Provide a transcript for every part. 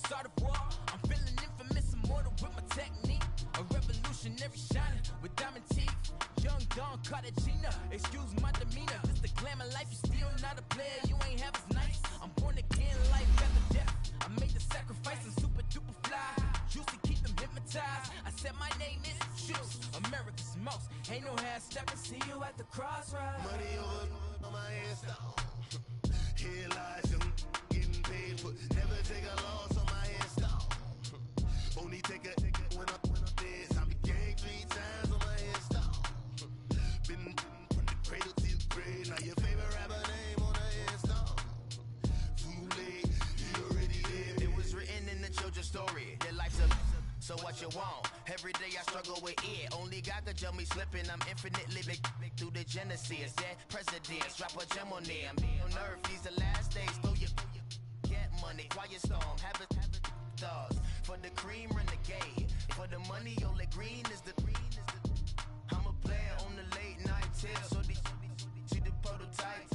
start a war. I'm feeling infamous, immortal with my technique. A revolutionary shining with diamond teeth. Young Don Cartagena, excuse my demeanor. This the glamour life, you still not a player, you ain't half as nice. I'm born again, life after death. I made the sacrifice, I'm super duper fly. Used to keep them hypnotized. I said my name is Juice, America's most. Ain't no half stepping, see you at the crossroads. Money over on my hairstyle. Here lies young, getting paid for. Never take a loss on my hairstyle. Only take a when I'm dead. I be gang 3 times on my hairstyle. Been from the cradle to the grave. Now your favorite rapper name on the hairstyle. Too late, you already lived. It was written in the children's story. Their life's a so what you want? Every day I struggle with it. Only God could tell me slipping. I'm infinitely big through the genesis. Dead presidents, drop a gem on them. On earth, these the last days. Throw your get money, quiet storm. Have it thoughts for the cream renegade. For the money, only green is the. I'm a player on the late night tips. So they see the prototype.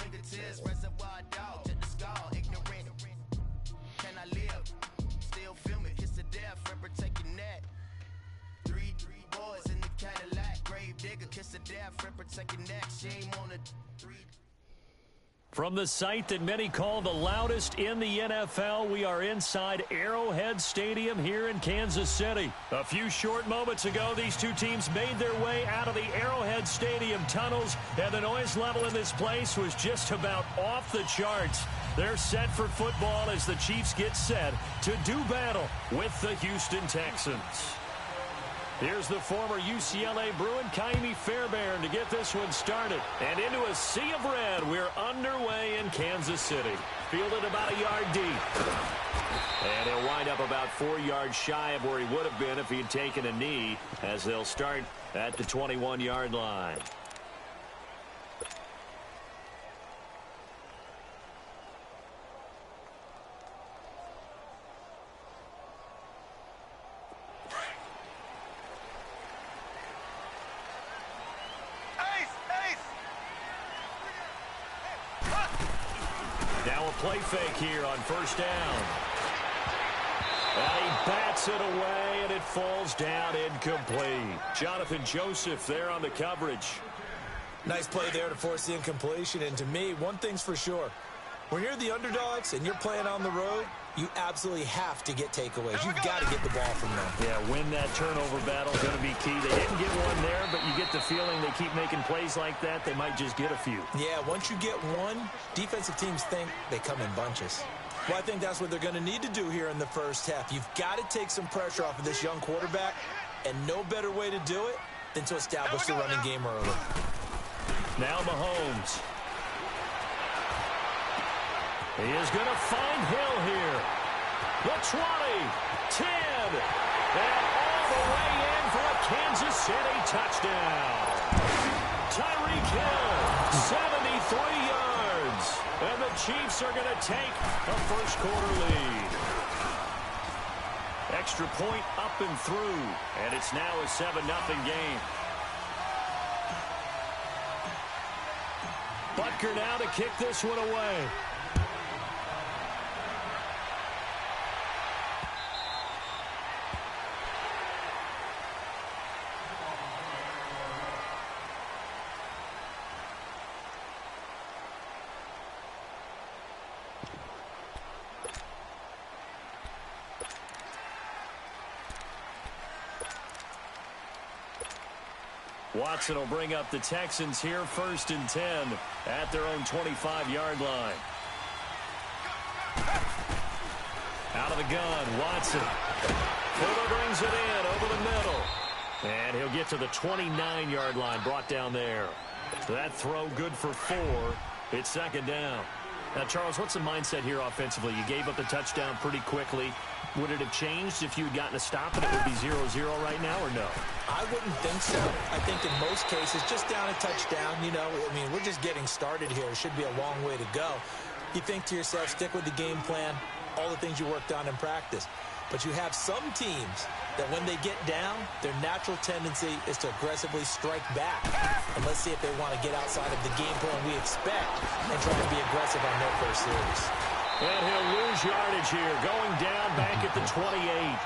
Fingertips, reservoir dog to the skull. Ignorant. Can I live? Still film it. Kiss the death, rep protect your neck. Three boys in the Cadillac. Grave digger, kiss the death, rep protect your neck. Shame on the 3. From the site that many call the loudest in the NFL, we are inside Arrowhead Stadium here in Kansas City. A few short moments ago, these two teams made their way out of the Arrowhead Stadium tunnels, and the noise level in this place was just about off the charts. They're set for football as the Chiefs get set to do battle with the Houston Texans. Here's the former UCLA Bruin, Ka'imi Fairbairn, to get this one started. And into a sea of red, we're underway in Kansas City. Fielded about a yard deep. And he'll wind up about 4 yards shy of where he would have been if he had taken a knee, as they'll start at the 21-yard line. Now a play fake here on first down. And he bats it away, and it falls down incomplete. Jonathan Joseph there on the coverage. Nice play there to force the incompletion. And to me, one thing's for sure. When you're the underdogs and you're playing on the road, you absolutely have to get takeaways. You've got to get the ball from them. Yeah, win that turnover battle is going to be key. They didn't get one there, but you get the feeling they keep making plays like that, they might just get a few. Yeah, once you get one, defensive teams think they come in bunches. Well, I think that's what they're going to need to do here in the first half. You've got to take some pressure off of this young quarterback, and no better way to do it than to establish the running game early. Now Mahomes. He is going to find Hill here. The 20, 10, and all the way in for a Kansas City touchdown. Tyreek Hill, 73 yards. And the Chiefs are going to take a first quarter lead. Extra point up and through, and it's now a 7-0 game. Butker now to kick this one away. Watson will bring up the Texans here, 1st and 10 at their own 25-yard line. Out of the gun, Watson. Fuller brings it in over the middle. And he'll get to the 29-yard line, brought down there. That throw good for 4. It's 2nd down. Now, Charles, what's the mindset here offensively? You gave up the touchdown pretty quickly. Would it have changed if you had gotten a stop and it would be 0-0 right now, or no? I wouldn't think so. I think in most cases, just down a touchdown, you know, I mean, we're just getting started here. It should be a long way to go. You think to yourself, stick with the game plan, all the things you worked on in practice. But you have some teams that when they get down, their natural tendency is to aggressively strike back. And let's see if they want to get outside of the game plan we expect and try to be aggressive on their first series. And he'll lose lose yardage here, going down back at the 28.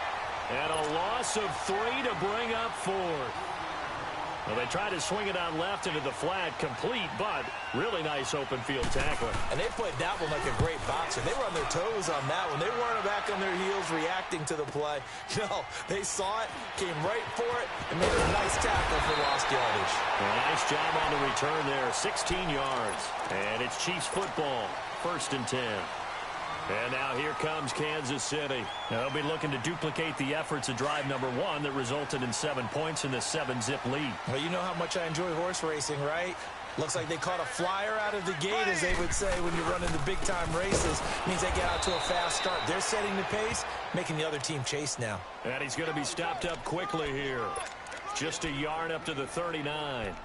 And a loss of 3 to bring up 4. Well, they tried to swing it out left into the flat, complete, but really nice open field tackling. And they played that one like a great boxer. They were on their toes on that one. They weren't back on their heels reacting to the play. No, they saw it, came right for it, and made a nice tackle for lost yardage. Well, nice job on the return there, 16 yards. And it's Chiefs football, 1st and 10. And now here comes Kansas City. They'll be looking to duplicate the efforts of drive number 1 that resulted in 7 points in the 7-zip lead. Well, you know how much I enjoy horse racing, right? Looks like they caught a flyer out of the gate, as they would say when you're running the big-time races. Means they get out to a fast start. They're setting the pace, making the other team chase now. And he's going to be stopped up quickly here. Just a yard up to the 39.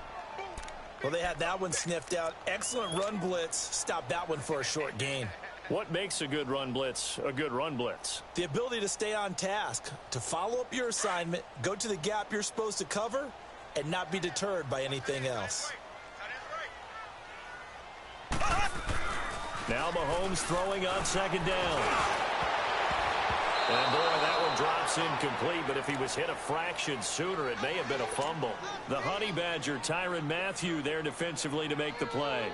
Well, they had that one sniffed out. Excellent run blitz. Stopped that one for a short gain. What makes a good run blitz a good run blitz? The ability to stay on task, to follow up your assignment, go to the gap you're supposed to cover, and not be deterred by anything else. Now Mahomes throwing on 2nd down. And boy, that one drops incomplete, but if he was hit a fraction sooner, it may have been a fumble. The Honey Badger, Tyrann Mathieu, there defensively to make the play.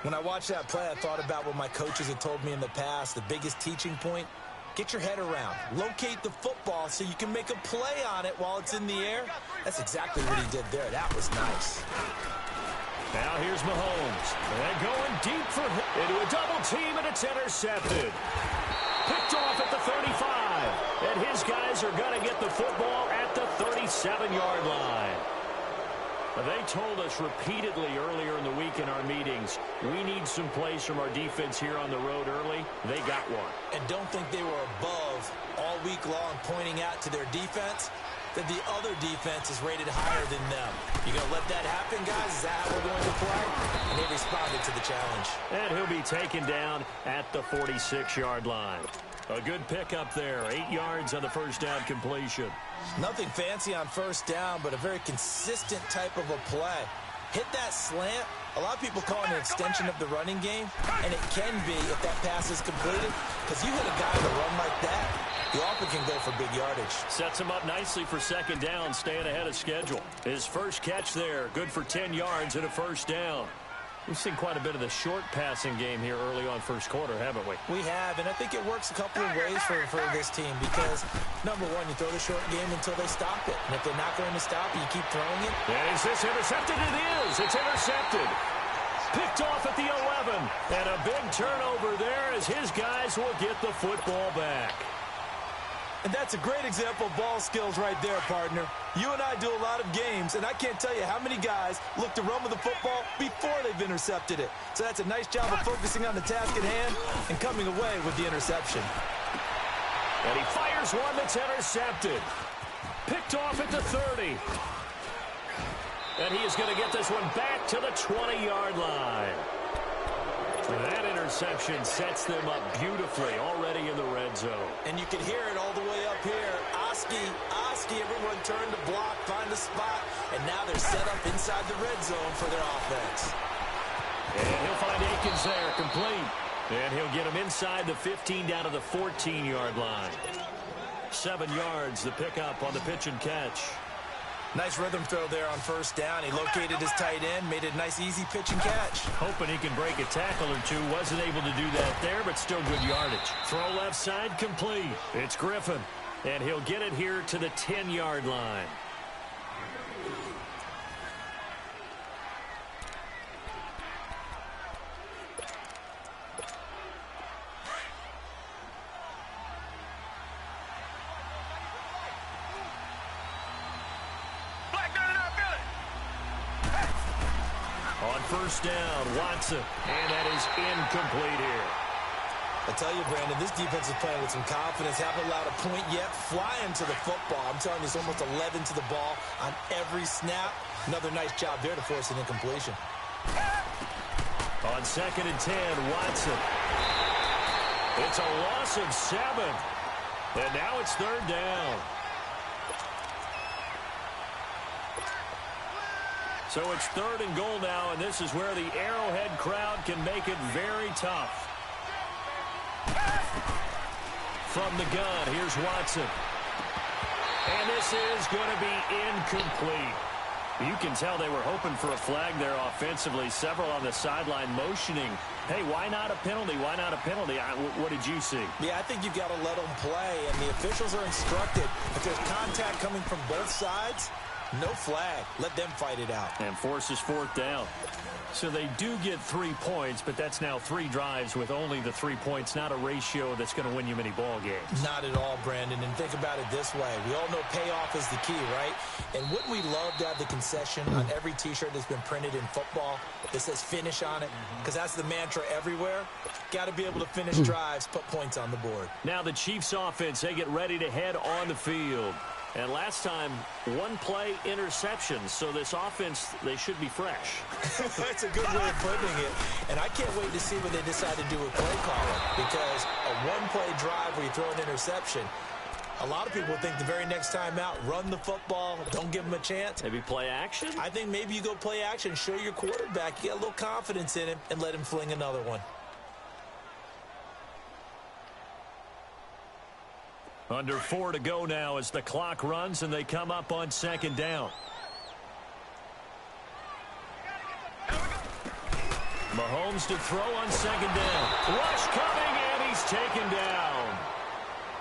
When I watched that play, I thought about what my coaches had told me in the past. The biggest teaching point, get your head around. Locate the football so you can make a play on it while it's in the air. That's exactly what he did there. That was nice. Now here's Mahomes. And going deep for into a double team, and it's intercepted. Picked off at the 35. And his guys are going to get the football at the 37-yard line. They told us repeatedly earlier in the week in our meetings, we need some plays from our defense here on the road early. They got one. And don't think they were above all week long pointing out to their defense that the other defense is rated higher than them. You going to let that happen, guys? Is that how we're going to play? And they responded to the challenge. And he'll be taken down at the 46-yard line. A good pickup there, 8 yards on the first down completion. Nothing fancy on first down, but a very consistent type of a play. Hit that slant. A lot of people call it an extension of the running game, and it can be if that pass is completed, because you hit a guy to run like that, you often can go for big yardage. Sets him up nicely for 2nd down, staying ahead of schedule. His first catch there, good for 10 yards and a first down. We've seen quite a bit of the short passing game here early on first quarter, haven't we? We have, and I think it works a couple of ways for this team because, number one, you throw the short game until they stop it. And if they're not going to stop it, you keep throwing it. And is this intercepted? It is. It's intercepted. Picked off at the 11. And a big turnover there as his guys will get the football back. And that's a great example of ball skills right there, partner. You and I do a lot of games, and I can't tell you how many guys look to run with the football before they've intercepted it. So that's a nice job of focusing on the task at hand and coming away with the interception. And he fires one that's intercepted. Picked off at the 30. And he is going to get this one back to the 20-yard line. That interception sets them up beautifully already in the red zone. And you can hear it all the way up here. Oski, everyone turned to block, find a spot, and now they're set up inside the red zone for their offense. And he'll find Akins there, complete. And he'll get him inside the 15 down to the 14-yard line. 7 yards, the pickup on the pitch and catch. Nice rhythm throw there on first down. He located his tight end, made it a nice, easy pitch and catch. Hoping he can break a tackle or two. Wasn't able to do that there, but still good yardage. Throw left side, complete. It's Griffin, and he'll get it here to the 10-yard line. First down, Watson, and that is incomplete here. I tell you, Brandon, this defense is playing with some confidence. Haven't allowed a point yet. Flying to the football. I'm telling you, it's almost 11 to the ball on every snap. Another nice job there to force an incompletion. On 2nd and 10, Watson. It's a loss of 7. And now it's 3rd down. So it's 3rd and goal now, and this is where the Arrowhead crowd can make it very tough. from the gun. Here's Watson. And this is going to be incomplete. You can tell they were hoping for a flag there offensively. Several on the sideline motioning, hey, why not a penalty? Why not a penalty? What did you see? Yeah, I think you've got to let them play, and the officials are instructed. If there's contact coming from both sides, no flag. Let them fight it out. And forces fourth down. So they do get 3 points, but that's now 3 drives with only the 3 points, not a ratio that's going to win you many ball games. Not at all, Brandon. And think about it this way. We all know payoff is the key, right? And wouldn't we love to have the concession on every T-shirt that's been printed in football that says finish on it? Because that's the mantra everywhere. Got to be able to finish drives, put points on the board. Now the Chiefs offense, they get ready to head on the field. And last time, 1-play interception. So this offense, they should be fresh. That's a good way of putting it. And I can't wait to see what they decide to do with play calling. Because a 1-play drive where you throw an interception, a lot of people think the very next time out, run the football, don't give them a chance. Maybe play action? I think maybe you go play action, show your quarterback, you get a little confidence in him, and let him fling another one. Under 4 to go now as the clock runs and they come up on second down. Mahomes to throw on second down. Rush coming, and he's taken down.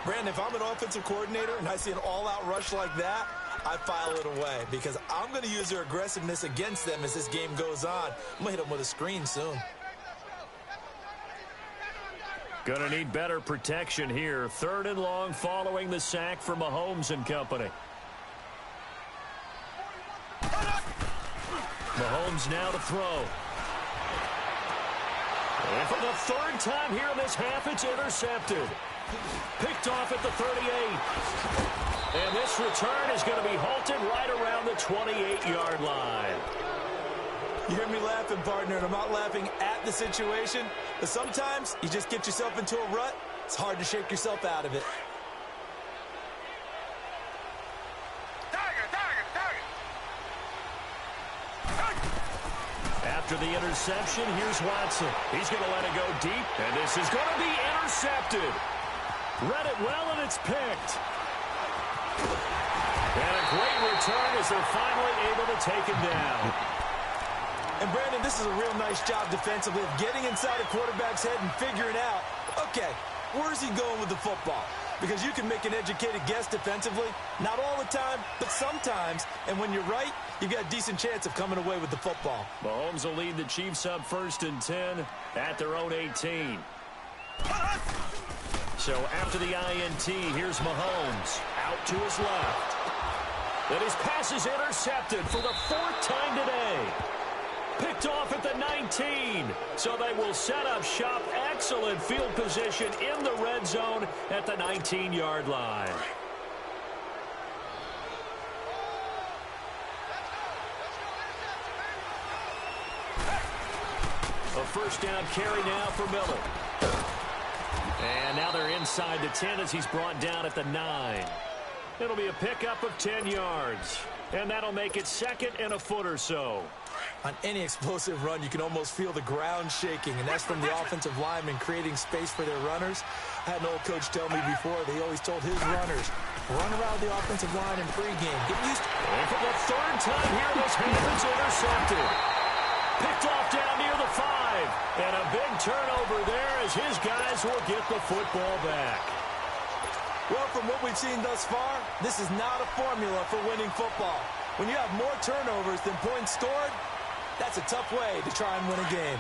Brandon, if I'm an offensive coordinator and I see an all-out rush like that, I file it away because I'm going to use their aggressiveness against them as this game goes on. I'm going to hit them with a screen soon. Going to need better protection here. 3rd and long following the sack for Mahomes and company. Mahomes now to throw. And for the 3rd time here in this half, it's intercepted. Picked off at the 38. And this return is going to be halted right around the 28-yard line. You hear me laughing, partner, and I'm not laughing at the situation, but sometimes you just get yourself into a rut. It's hard to shake yourself out of it. After the interception, here's Watson. He's going to let it go deep, and this is going to be intercepted. Read it well, and it's picked. And a great return as they're finally able to take him down. And, Brandon, this is a real nice job defensively of getting inside a quarterback's head and figuring out, okay, where's he going with the football? Because you can make an educated guess defensively. Not all the time, but sometimes. And when you're right, you've got a decent chance of coming away with the football. Mahomes will lead the Chiefs up 1st and 10 at their own 18. So after the INT, here's Mahomes out to his left. And his pass is intercepted for the 4th time today. Picked off at the 19. So they will set up shop. Excellent field position in the red zone at the 19-yard line. A 1st down carry now for Miller. And now they're inside the 10 as he's brought down at the 9. It'll be a pickup of 10 yards. And that'll make it 2nd and a foot or so. On any explosive run, you can almost feel the ground shaking, and that's from the offensive linemen creating space for their runners. I had an old coach tell me before, they always told his runners, run around the offensive line in pregame. Get used to it. And for the 3rd time here, this happens intercepted. Picked off down near the 5. And a big turnover there as his guys will get the football back. Well, from what we've seen thus far, this is not a formula for winning football. When you have more turnovers than points scored, that's a tough way to try and win a game.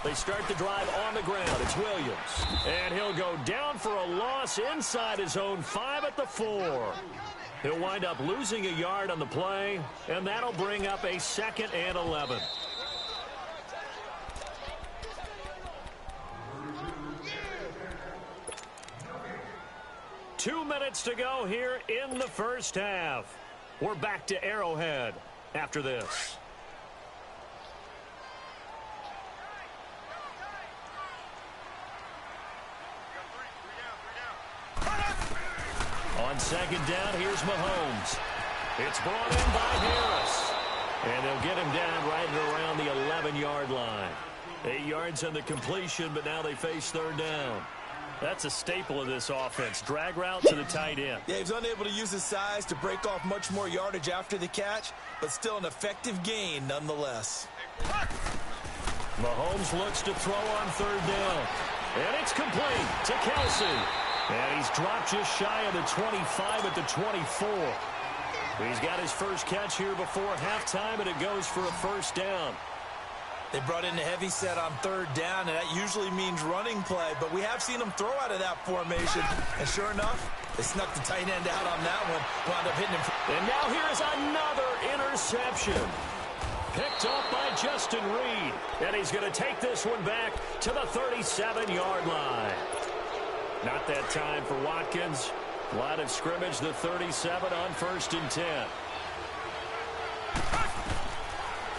They start the drive on the ground. It's Williams. And he'll go down for a loss inside his own 5 at the 4. He'll wind up losing a yard on the play, and that'll bring up a 2nd and 11. Two minutes to go here in the 1st half. We're back to Arrowhead after this. On 2nd down, here's Mahomes. It's brought in by Harris. And they'll get him down right around the 11-yard line. 8 yards on the completion, but now they face third down. That's a staple of this offense. Drag route to the tight end. Yeah, he's unable to use his size to break off much more yardage after the catch, but still an effective gain nonetheless. Mahomes looks to throw on third down. And it's complete to Kelsey. And he's dropped just shy of the 25 at the 24. He's got his first catch here before halftime, and it goes for a first down. They brought in a heavy set on third down, and that usually means running play, but we have seen them throw out of that formation. And sure enough, they snuck the tight end out on that one, wound up hitting him. And now here's another interception. Picked up by Justin Reed. And he's going to take this one back to the 37-yard line. Not that time for Watkins. Line of scrimmage, the 37 on 1st and 10.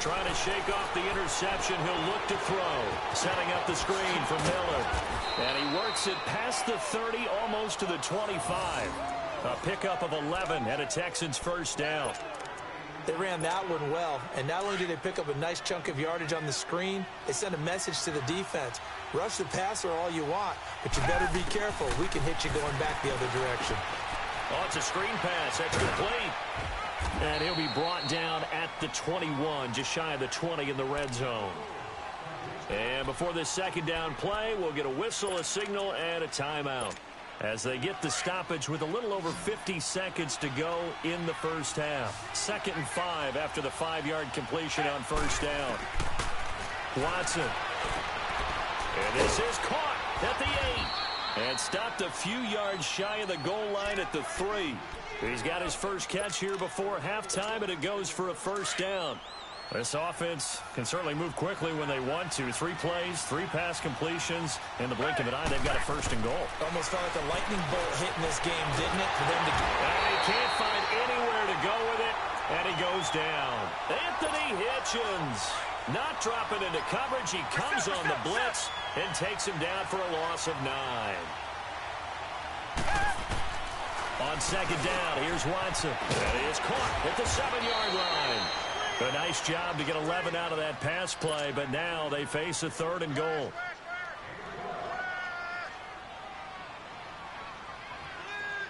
Trying to shake off the interception. He'll look to throw. Setting up the screen for Miller. And he works it past the 30, almost to the 25. A pickup of 11 and a Texans first down. They ran that one well, and not only did they pick up a nice chunk of yardage on the screen, they sent a message to the defense. Rush the passer all you want, but you better be careful. We can hit you going back the other direction. Oh, it's a screen pass. That's complete. And he'll be brought down at the 21, just shy of the 20 in the red zone. And before this second down play, we'll get a whistle, a signal, and a timeout as they get the stoppage with a little over 50 seconds to go in the first half. 2nd and 5 after the 5-yard completion on first down. Watson. And this is caught at the 8. And stopped a few yards shy of the goal line at the 3. He's got his first catch here before halftime, and it goes for a first down. This offense can certainly move quickly when they want to. 3 plays, 3 pass completions. In the blink of an eye, they've got a first and goal. Almost felt like a lightning bolt hit in this game, didn't it? For them to and he can't find anywhere to go with it, and he goes down. Anthony Hitchens not dropping into coverage. He comes on the blitz and takes him down for a loss of 9. On second down, here's Watson. And he is caught at the 7-yard line. A nice job to get 11 out of that pass play, but now they face a 3rd and goal.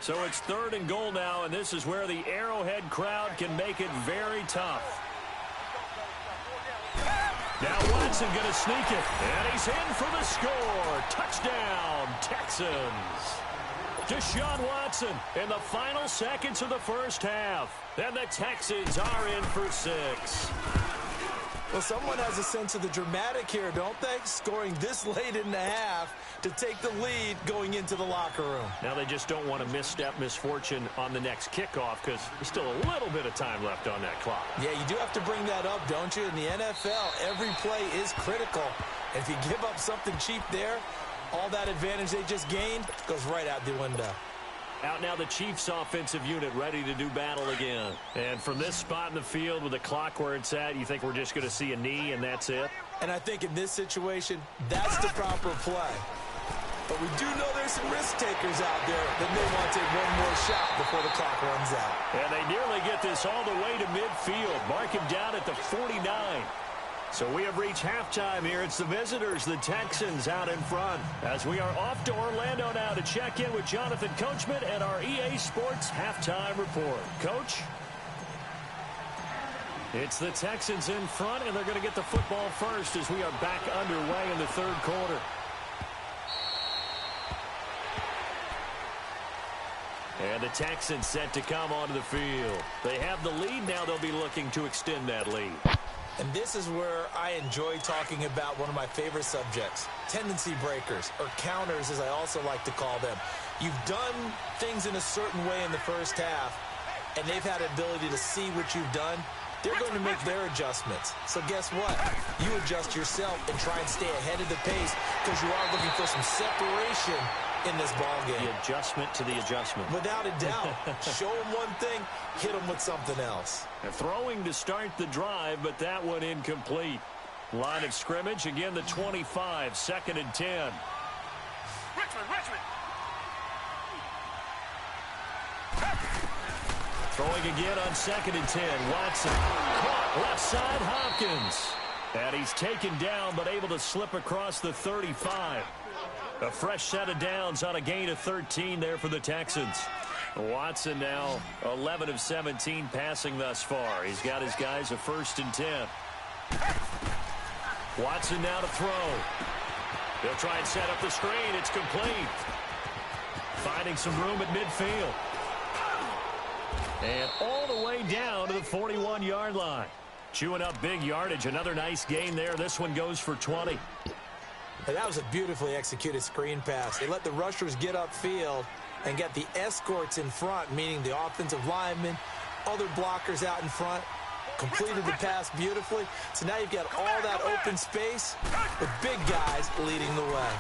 So it's 3rd and goal now, and this is where the Arrowhead crowd can make it very tough. Now Watson going to sneak it, and he's in for the score. Touchdown, Texans. Deshaun Watson in the final seconds of the first half. And the Texans are in for 6. Well, someone has a sense of the dramatic here, don't they? Scoring this late in the half to take the lead going into the locker room. Now they just don't want to misstep misfortune on the next kickoff because there's still a little bit of time left on that clock. Yeah, you do have to bring that up, don't you? In the NFL, every play is critical. If you give up something cheap there, all that advantage they just gained goes right out the window. Out now the Chiefs offensive unit ready to do battle again. And from this spot in the field with the clock where it's at, you think we're just going to see a knee and that's it? And I think in this situation, that's the proper play. But we do know there's some risk takers out there that may want to take one more shot before the clock runs out. And they nearly get this all the way to midfield. Mark him down at the 49. So we have reached halftime here. It's the visitors, the Texans, out in front. As we are off to Orlando now to check in with Jonathan Coachman and our EA Sports halftime report. Coach? It's the Texans in front, and they're going to get the football first as we are back underway in the 3rd quarter. And the Texans set to come onto the field. They have the lead. Now they'll be looking to extend that lead. And this is where I enjoy talking about one of my favorite subjects, tendency breakers, or counters as I also like to call them. You've done things in a certain way in the first half, and they've had the ability to see what you've done. They're going to make their adjustments. So guess what? You adjust yourself and try and stay ahead of the pace because you are looking for some separation in this ball game. The adjustment to the adjustment. Without a doubt. Show them one thing, hit them with something else. And throwing to start the drive, but that one incomplete. Line of scrimmage, again the 25, 2nd and 10. Richmond. Throwing again on 2nd and 10. Watson caught left side Hopkins. And he's taken down but able to slip across the 35. A fresh set of downs on a gain of 13 there for the Texans. Watson now 11 of 17 passing thus far. He's got his guys a 1st and 10. Watson now to throw. He'll try and set up the screen. It's complete. Finding some room at midfield. And all the way down to the 41-yard line. Chewing up big yardage. Another nice gain there. This one goes for 20. And that was a beautifully executed screen pass. They let the rushers get upfield and get the escorts in front, meaning the offensive linemen, other blockers out in front. Completed the pass beautifully. So now you've got all that open space with big guys leading the way.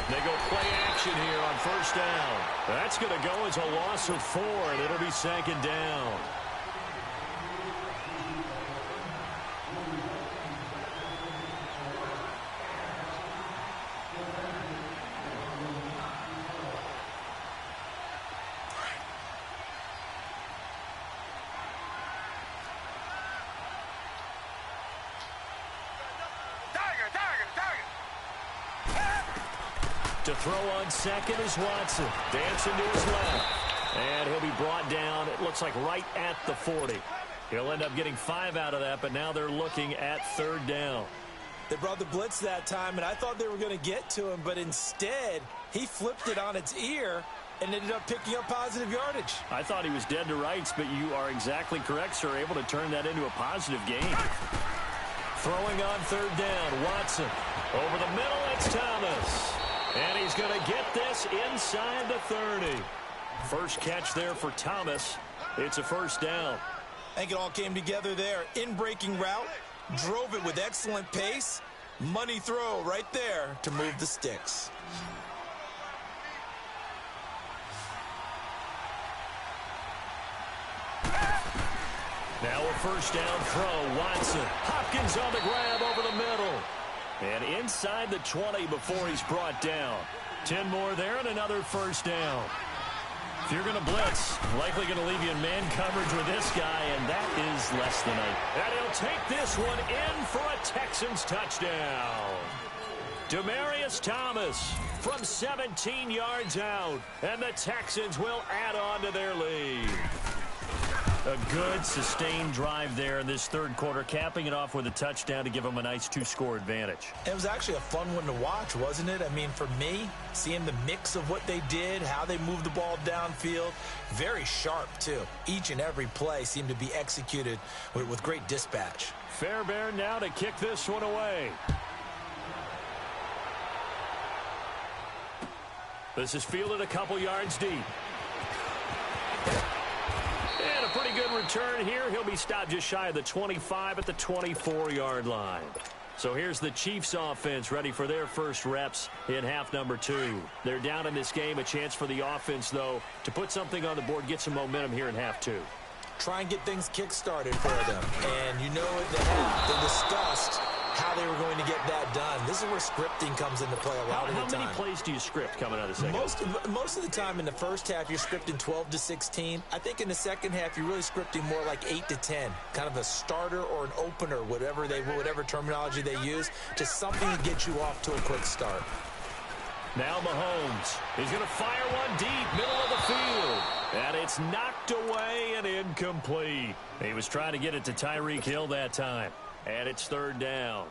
They go play action here on 1st down. That's going to go as a loss of 4, and it'll be 2nd down. To throw on 2nd is Watson. Dancing to his left. And he'll be brought down, it looks like right at the 40. He'll end up getting 5 out of that, but now they're looking at 3rd down. They brought the blitz that time, and I thought they were going to get to him, but instead, he flipped it on its ear and ended up picking up positive yardage. I thought he was dead to rights, but you are exactly correct, sir. Able to turn that into a positive gain. Throwing on 3rd down, Watson. Over the middle, it's Thomas. And he's going to get this inside the 30. First catch there for Thomas. It's a 1st down. I think it all came together there. In-breaking route, drove it with excellent pace. Money throw right there to move the sticks. Now a 1st down throw. Watson. Hopkins on the grab over the middle. And inside the 20 before he's brought down. 10 more there and another 1st down. If you're going to blitz, likely going to leave you in man coverage with this guy, and that is less than 8. And he'll take this one in for a Texans touchdown. Demaryius Thomas from 17 yards out, and the Texans will add on to their lead. A good, sustained drive there in this 3rd quarter, capping it off with a touchdown to give them a nice 2-score advantage. It was actually a fun one to watch, wasn't it? I mean, for me, seeing the mix of what they did, how they moved the ball downfield, very sharp, too. Each and every play seemed to be executed with great dispatch. Fairbairn now to kick this one away. This is fielded a couple yards deep. And a pretty good return here. He'll be stopped just shy of the 25 at the 24-yard line. So here's the Chiefs offense ready for their first reps in half number 2. They're down in this game. A chance for the offense, though, to put something on the board, get some momentum here in half 2. Try and get things kick-started for them. And you know at the half, they discussed how they were going to get that done. This is where scripting comes into play a lot of the time. How many plays do you script coming out of the second? Most of the time in the first half, you're scripting 12 to 16. I think in the second half, you're really scripting more like 8 to 10. Kind of a starter or an opener, whatever terminology they use. Just something to get you off to a quick start. Now Mahomes. He's going to fire one deep, middle of the field. And it's knocked away and incomplete. He was trying to get it to Tyreek Hill that time. And it's 3rd down.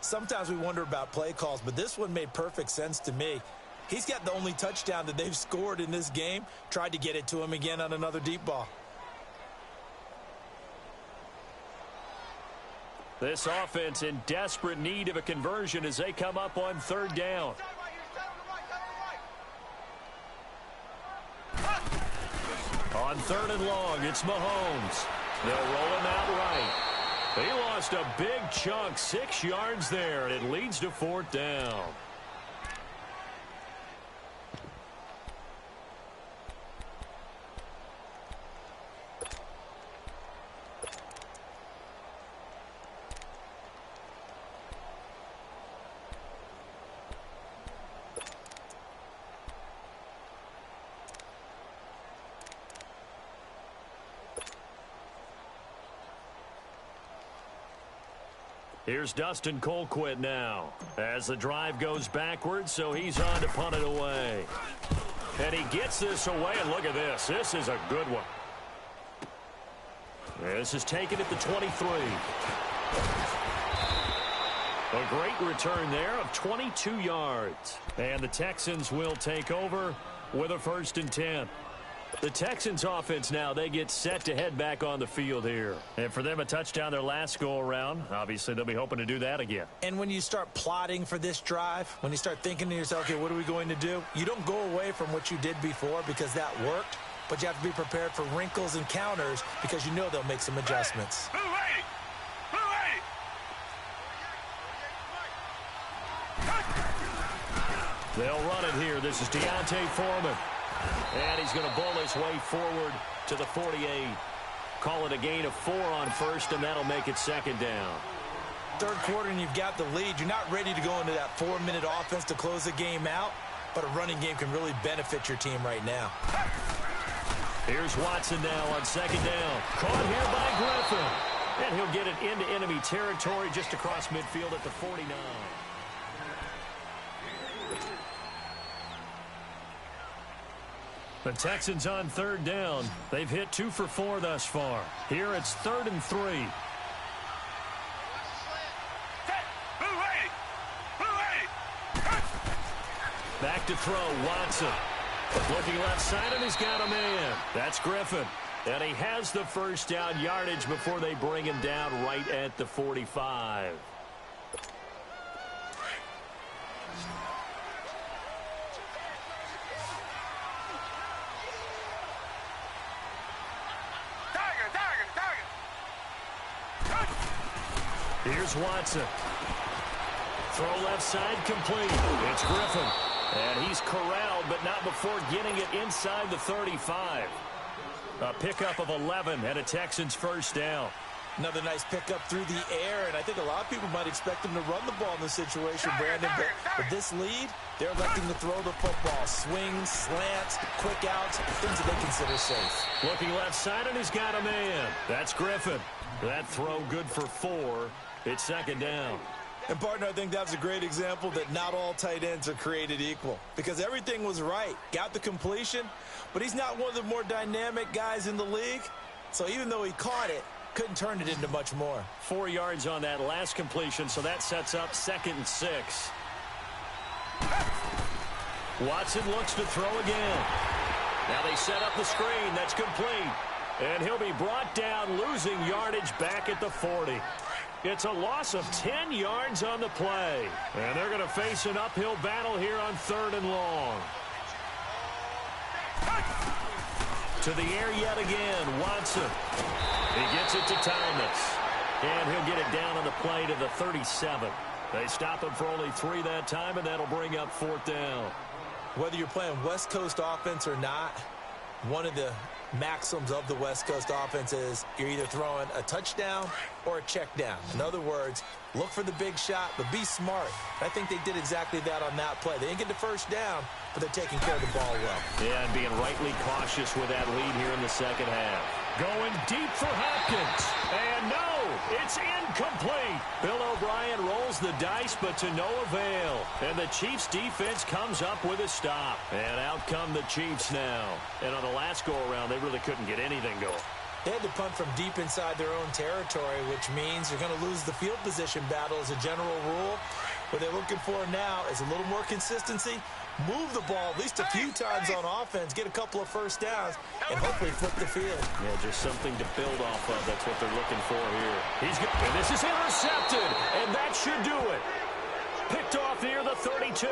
Sometimes we wonder about play calls, but this one made perfect sense to me. He's got the only touchdown that they've scored in this game. Tried to get it to him again on another deep ball. This offense in desperate need of a conversion as they come up on 3rd down. On 3rd and long, it's Mahomes. They'll roll him out right. He lost a big chunk, 6 yards there, and it leads to 4th down. Here's Dustin Colquitt now as the drive goes backwards, so he's on to punt it away. And he gets this away, and look at this. This is a good one. This is taken at the 23. A great return there of 22 yards. And the Texans will take over with a 1st and 10. The Texans offense now, they get set to head back on the field here. And for them, a touchdown their last go-around. Obviously, they'll be hoping to do that again. And when you start plotting for this drive, when you start thinking to yourself, okay, what are we going to do? You don't go away from what you did before because that worked, but you have to be prepared for wrinkles and counters because you know they'll make some adjustments. They'll run it here. This is Deontay Foreman. And he's going to bowl his way forward to the 48. Call it a gain of 4 on 1st, and that'll make it 2nd down. 3rd quarter, and you've got the lead. You're not ready to go into that 4-minute offense to close the game out, but a running game can really benefit your team right now. Here's Watson now on 2nd down. Caught here by Griffin. And he'll get it into enemy territory just across midfield at the 49. The Texans on 3rd down. They've hit 2 for 4 thus far. Here it's 3rd and 3. Back to throw, Watson. Looking left side, and he's got a man. That's Griffin. And he has the 1st down yardage before they bring him down right at the 45. Here's Watson. Throw left side complete. It's Griffin. And he's corralled, but not before getting it inside the 35. A pickup of 11 and a Texans 1st down. Another nice pickup through the air, and I think a lot of people might expect him to run the ball in this situation, Brandon. But with this lead, they're electing to throw the football. Swings, slants, quick outs, things that they consider safe. Looking left side, and he's got a man. That's Griffin. That throw good for 4. It's 2nd down. And, partner, I think that's a great example that not all tight ends are created equal. Because everything was right. Got the completion, but he's not one of the more dynamic guys in the league. So even though he caught it, couldn't turn it into much more. 4 yards on that last completion, so that sets up 2nd and 6. Watson looks to throw again. Now they set up the screen. That's complete. And he'll be brought down, losing yardage back at the 40. It's a loss of 10 yards on the play. And they're going to face an uphill battle here on 3rd and long. To the air yet again, Watson. He gets it to Thomas. And he'll get it down on the play to the 37. They stop him for only 3 that time, and that'll bring up 4th down. Whether you're playing West Coast offense or not, one of the maxims of the West Coast offense is you're either throwing a touchdown or a check down. In other words, look for the big shot, but be smart. I think they did exactly that on that play. They didn't get the 1st down, but they're taking care of the ball well. Yeah, and being rightly cautious with that lead here in the 2nd half. Going deep for Hopkins. And no, it's incomplete. Bill O'Brien rolls the dice, but to no avail. And the Chiefs defense comes up with a stop. And out come the Chiefs now. And on the last go-around, they really couldn't get anything going. They had to punt from deep inside their own territory, which means you're going to lose the field position battle as a general rule. What they're looking for now is a little more consistency. Move the ball at least a few times on offense, get a couple of 1st downs, and hopefully flip the field. Yeah, just something to build off of. That's what they're looking for here. And this is intercepted, and that should do it. Picked off near the 32,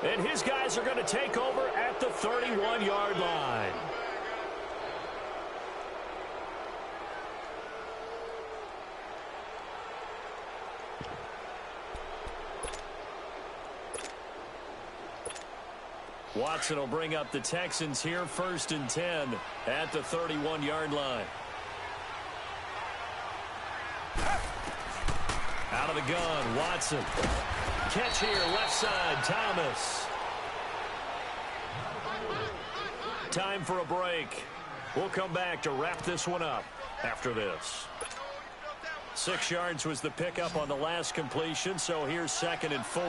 and his guys are going to take over at the 31-yard line. Watson will bring up the Texans here, 1st and 10 at the 31-yard line. Out of the gun, Watson. Catch here, left side, Thomas. Time for a break. We'll come back to wrap this one up after this. 6 yards was the pickup on the last completion, so here's 2nd and 4.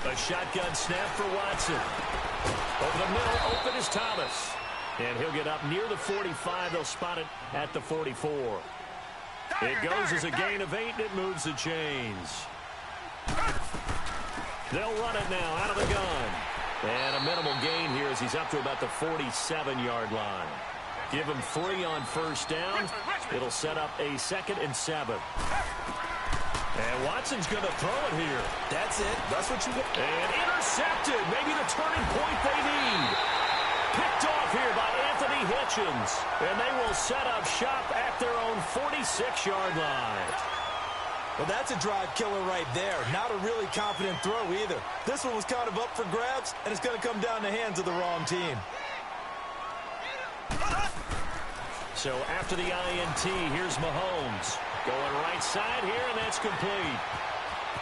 A shotgun snap for Watson. Over the middle, open is Thomas. And he'll get up near the 45. They'll spot it at the 44. It goes as a gain of 8, and it moves the chains. They'll run it now out of the gun. And a minimal gain here as he's up to about the 47-yard line. Give him 3 on first down. It'll set up a 2nd and 7. And Watson's going to throw it here. That's it. That's what you want. And intercepted. Maybe the turning point they need. Picked off here by Anthony Hitchens. And they will set up shop at their own 46-yard line. Well, that's a drive killer right there. Not a really confident throw either. This one was kind of up for grabs, and it's going to come down the hands of the wrong team. So after the INT, here's Mahomes. Going right side here, and that's complete.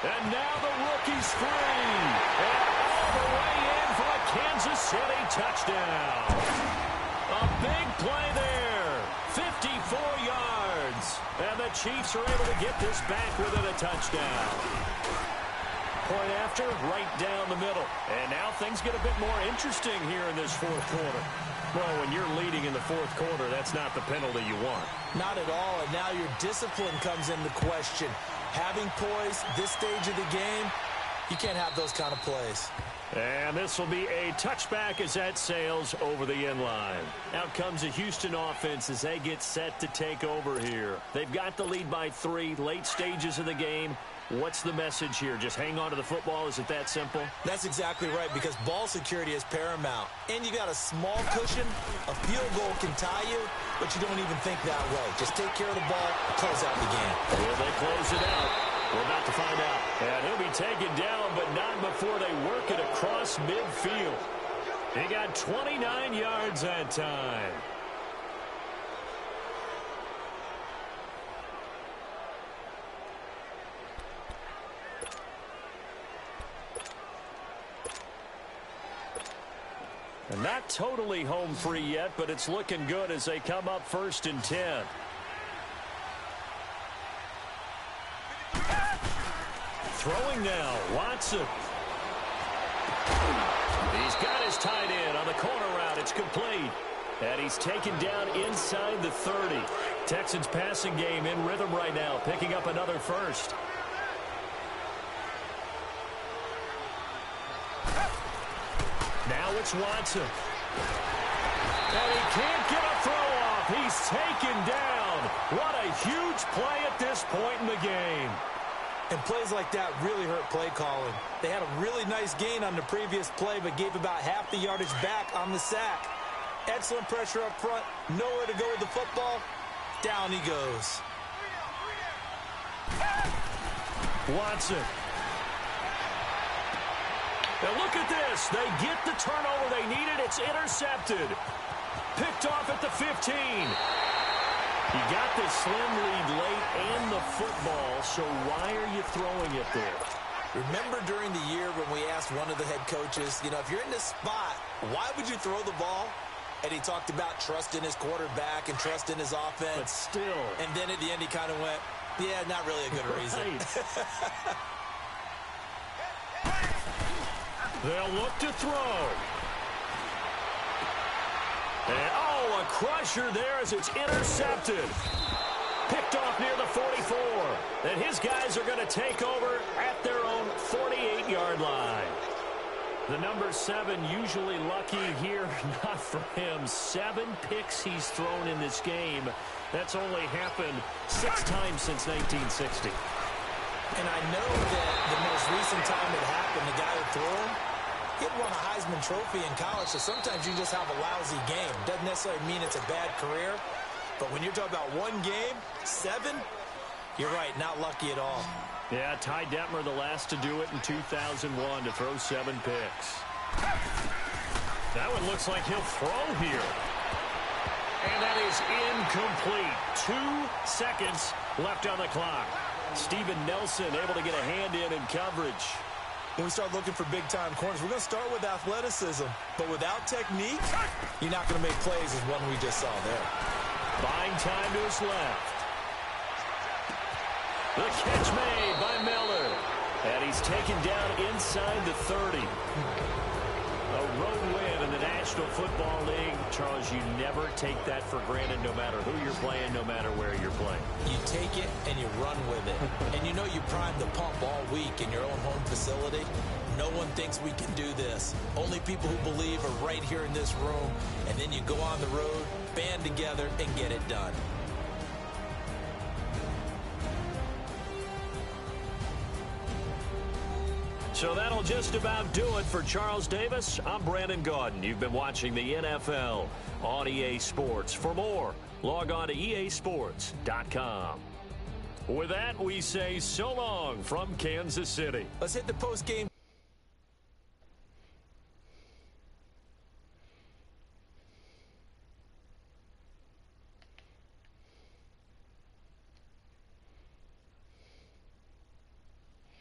And now the rookie's free. And all the way in for a Kansas City touchdown. A big play there. 54 yards. And the Chiefs are able to get this back within a touchdown. Point after, right down the middle. And now things get a bit more interesting here in this 4th quarter. Well, when you're leading in the 4th quarter, that's not the penalty you want. Not at all, and now your discipline comes into question. Having poise this stage of the game, you can't have those kind of plays. And this will be a touchback as that sails over the end line. Out comes a Houston offense as they get set to take over here. They've got the lead by 3, late stages of the game. What's the message here? Just hang on to the football? Is it that simple? That's exactly right, because ball security is paramount. And you got a small cushion. A field goal can tie you, but you don't even think that way. Just take care of the ball, close out the game. Will they close it out? We're about to find out. And he'll be taken down, but not before they work it across midfield. He got 29 yards that time. And not totally home free yet, but it's looking good as they come up 1st and 10. Throwing now, Watson. He's got his tight end on the corner route. It's complete. And he's taken down inside the 30. Texans passing game in rhythm right now, picking up another first. Now it's Watson. And he can't get a throw off. He's taken down. What a huge play at this point in the game. And plays like that really hurt play calling. They had a really nice gain on the previous play, but gave about half the yardage back on the sack. Excellent pressure up front. Nowhere to go with the football. Down he goes. Watson. Now look at this. They get the turnover they needed. It's intercepted. Picked off at the 15. You got this slim lead late and the football, so why are you throwing it there? Remember during the year when we asked one of the head coaches, you know, if you're in this spot, why would you throw the ball? And he talked about trust in his quarterback and trust in his offense. But still. And then at the end he kind of went, yeah, not really a good reason. They'll look to throw. And, oh, a crusher there as it's intercepted. Picked off near the 44. And his guys are going to take over at their own 48-yard line. The number 7 usually lucky here. Not for him. 7 picks he's thrown in this game. That's only happened 6 times since 1960. And I know that the most recent time it happened, the guy who threw him, he'd won a Heisman Trophy in college, so sometimes you just have a lousy game. Doesn't necessarily mean it's a bad career, but when you're talking about one game, 7, you're right, not lucky at all. Yeah, Ty Detmer, the last to do it in 2001 to throw 7 picks. That one looks like he'll throw here. And that is incomplete. 2 seconds left on the clock. Steven Nelson able to get a hand in coverage. When we start looking for big-time corners, we're going to start with athleticism. But without technique, you're not going to make plays as one we just saw there. Buying time to his left. The catch made by Miller. And he's taken down inside the 30. A road win in the National Football League. Charles, you never take that for granted no matter who you're playing, no matter where you're playing. You take it and you run with it. And you know you prime the pump all week in your own home facility. No one thinks we can do this. Only people who believe are right here in this room. And then you go on the road, band together, and get it done. So that'll just about do it for Charles Davis. I'm Brandon Gaudin. You've been watching the NFL on EA Sports. For more, log on to easports.com. With that, we say so long from Kansas City. Let's hit the post-game